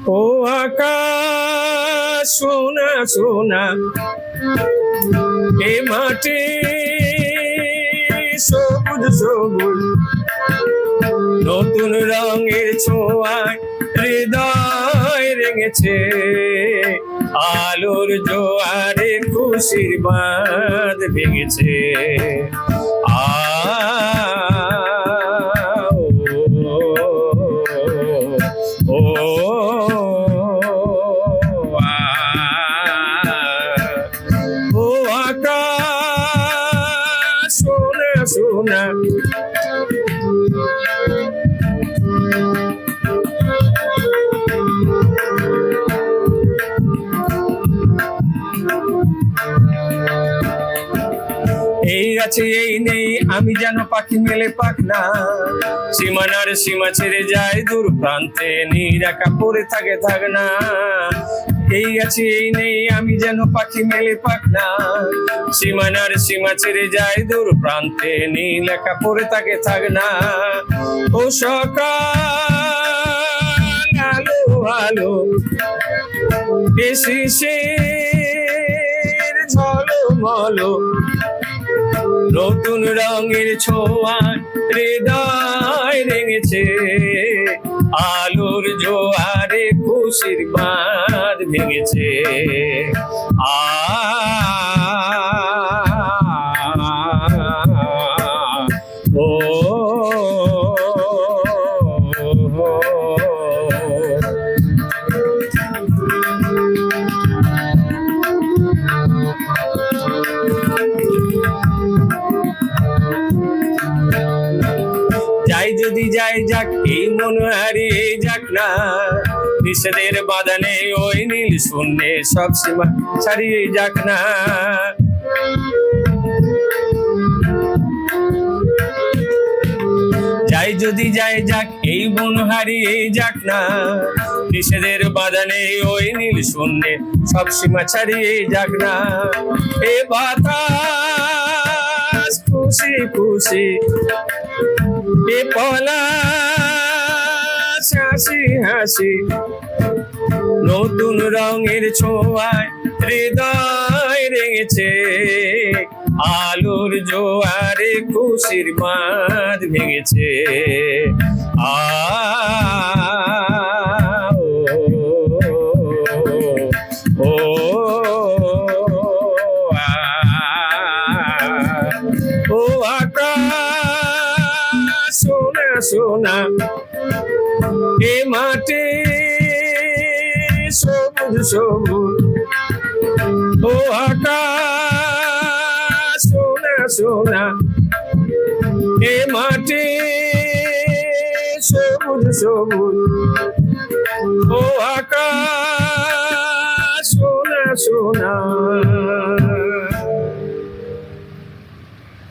ও আকাশ সোনা সোনা, এ মাটি সবুজ সবুজ, নতুন রঙের ছোঁয়ায় হৃদয় রেঙেছে, আলোর জোয়ারে খুশির বাঁধ ভেঙেছে। আ ও, ও, আ, ও আকাশ সোনা সোনা, এই আছে এই নেই আমি যেন পাখি মেলে পাখনা, সীমানার সীমা ছেড়ে যায় দূর প্রান্তে, নিরাকা পড়ে থাকে থাকনা। এই আছে এই নেই আমি যেন পাখি মেলে পাখনা, সীমানার সীমা ছেড়ে যায় দূর প্রান্তে, নীলাকা পড়ে থাকে থাকনা। ও সকাল আলো আলো, এ শিশির ঝলমলো, নতুন রঙের ছোঁয়ায় হৃদয় রেঙেছে, আলোর জোয়ারে খুশির বাঁধ ভেঙেছে। আ ও, যাই যদি যাই যাক এই মন হারিয়ে যাক না, নিষেধের বাঁধনে ওই নীল শূন্যে সব সীমা ছাড়িয়ে যাক না। যাই যদি যাই যাক এই মন হারিয়ে যাক না, নিষেধের বাঁধনে ওই নীল শূন্যে সব সীমা ছাড়িয়ে যাক না। এ বাতাস খুশি খুশি, এ পলাশ হাসি হাসি, নতুন রঙের ছোঁয়ায় হৃদয় রেঙেছে, আলোর জোয়ারে খুশির বাঁধ ভেঙেছে। আ ও, ও, আ, ও আকাশ সোনা সোনা, এ মাটি সবুজ সবুজ, ও আকাশ সোনা সোনা, এ মাটি সবুজ সবুজ, ও আকাশ সোনা সোনা।